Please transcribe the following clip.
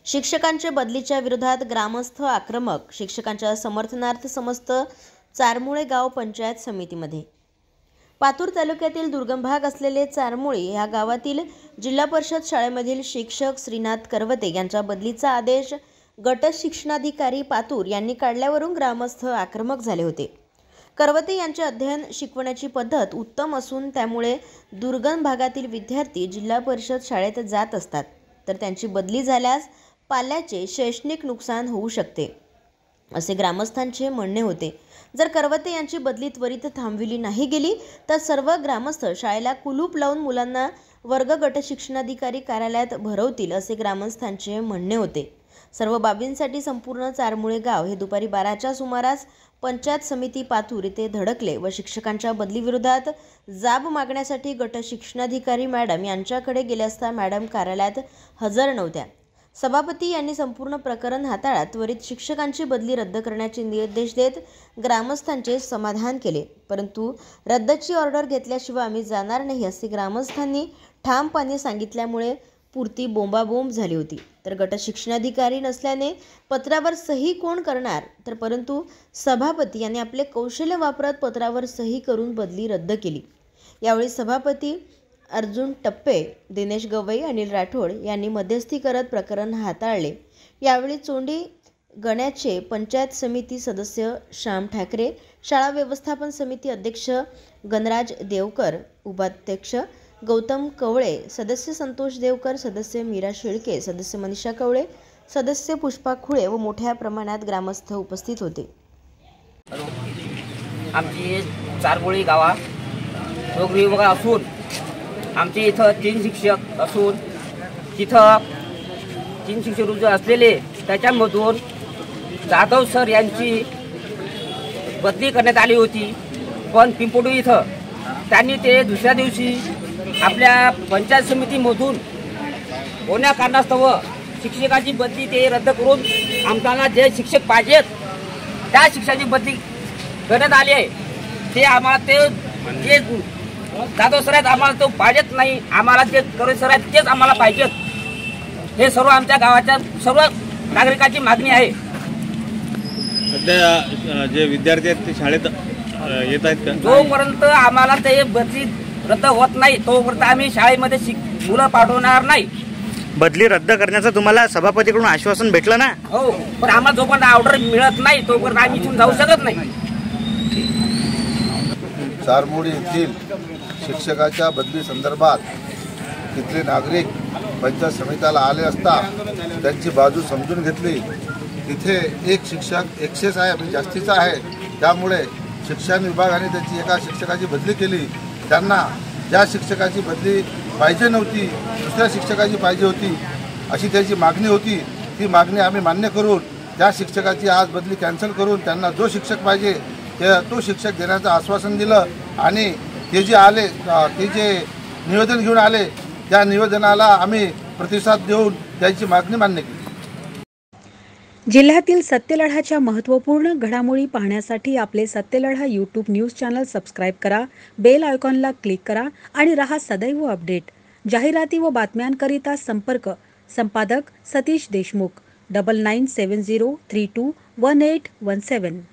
शिक्षकांच्या बदलीच्या विरोधात ग्रामस्थ आक्रमक. शिक्षकांच्या समर्थनार्थ समस्त चारमुळे गाव पंचायत समितीमध्ये. पातूर तालुक्यातील दुर्गम भाग असलेले चारमुळे या गावातील जिल्हा परिषद शाळेमधील शिक्षक श्रीनाथ करवते यांच्या बदलीचा आदेश गट शिक्षणाधिकारी पातूर यांनी काढल्यावरून ग्रामस्थ आक्रमक झाले होते. करवते यांचे अध्ययन शिकवण्याची पद्धत उत्तम असून त्यामुळे दुर्गम भागातील विद्यार्थी जिल्हा परिषद शाळेत जात असतात, तर त्यांची बदली झाल्यास पाल्याचे शैक्षणिक नुकसान होऊ शकते, असे ग्रामस्थांचे म्हणणे होते. जर करवते यांची बदली त्वरित थांबविली नाही गेली तर सर्व ग्रामस्थ शाळेला कुलूप लावून मुलांना वर्ग गट शिक्षणाधिकारी कार्यालयात भरवतील, असे ग्रामस्थांचे म्हणणे होते. सर्व बाबींसाठी संपूर्ण चारमुळे गाव हे दुपारी 12च्या सुमारास पंचायत समिती पातूर येथे धडकले व शिक्षकांच्या बदलीविरोधात जाब मागण्यासाठी गट शिक्षणाधिकारी मॅडम यांच्याकडे गेले असता मॅडम कार्यालयात हजर नव्हत्या. सभापती यांनी संपूर्ण प्रकरण हाताळत त्वरित शिक्षकांची बदली रद्द करण्याचे निर्देश देत ग्रामस्थांचे समाधान केले, परंतु रद्दची ऑर्डर घेतल्याशिवाय आम्ही जाणार नाही, असे ग्रामस्थांनी ठामपणे सांगितल्यामुळे पुरती बोंबाबोंब झाली होती. तर गट शिक्षणाधिकारी नसल्याने पत्रावर सही कोण करणार, तर परंतु सभापती यांनी आपले कौशल्य वापरत पत्रावर सही करून बदली रद्द केली. यावेळी सभापती अर्जुन टप्पे, दिनेश गवई, अनिल राठोड यांनी मध्यस्थी करत प्रकरण हाताळले. यावेळी चोंडी गण्याचे पंचायत समिती सदस्य श्याम ठाकरे, शाळा व्यवस्थापन समिती अध्यक्ष गणराज देवकर, उपाध्यक्ष गौतम कवळे, सदस्य संतोष देवकर, सदस्य मीरा शेळके, सदस्य मनीषा कवळे, सदस्य पुष्पा खुळे व मोठ्या प्रमाणात ग्रामस्थ उपस्थित होते. आमची चारमुळे गावात नोकरी वगैरे असून आमचे इथं 3 शिक्षक असून तिथं 3 शिक्षक असलेले त्याच्यामधून जाधव सर यांची बदली करण्यात आली होती. पण पिंपोडी इथं त्यांनी ते दुसऱ्या दिवशी आपल्या पंचायत समितीमधून कोण्या कारणास्तव शिक्षकाची बदली ते रद्द करून आमच्याला जे शिक्षक पाहिजेत त्या शिक्षकाची बदली करण्यात आली आहे. ते आम्हाला ते जे जाधव सर आहेत आम्हाला तो पाहिजेत नाही, आम्हाला जे करोड सर आहेत तेच आम्हाला पाहिजेत. हे सर्व आमच्या गावाच्या सर्व नागरिकांची मागणी आहे. सध्या जे विद्यार्थी आहेत ते शाळेत येत आहेत का? जोपर्यंत आम्हाला ते बदली रद्द होत नाही तोपर्यंत आम्ही शाळेमध्ये मुलं पाठवणार नाही. बदली रद्द करण्याचं तुम्हाला सभापतीकडून आश्वासन भेटलं ना? हो, पण आम्हाला जोपर्यंत ऑर्डर मिळत नाही तोपर्यंत आम्ही इथून जाऊ शकत नाही. चारमुळे येथील शिक्षकाच्या बदली संदर्भात तिथले नागरिक पंचायत समितीला आले असता त्यांची बाजू समजून घेतली. तिथे एक शिक्षक एक्सेस आहे, म्हणजे जास्तीचा आहे, त्यामुळे शिक्षण विभागाने त्याची एका शिक्षकाची बदली केली. त्यांना ज्या शिक्षकाची बदली पाहिजे नव्हती दुसऱ्या शिक्षकाची पाहिजे होती अशी त्याची मागणी होती. ती मागणी आम्ही मान्य करून त्या शिक्षकाची आज बदली कॅन्सल करून त्यांना जो शिक्षक पाहिजे तो शिक्षक देण्याचं आश्वासन दिलं. आणि ते जे निवेदन घेऊन आले त्या निवेदनाला आम्ही प्रतिसाद देऊन त्याची मागणी मान्य केली. जिल्ह्यातील सत्यलढाच्या महत्त्वपूर्ण घडामोडी पाहण्यासाठी आपले Satyaladha YouTube news channel subscribe करा, बेल आयकॉनला क्लिक करा आणि रहा सदैव अपडेट. जाहिराती व बातम्यांकरिता संपर्क संपादक सतीश देशमुख 9970321817.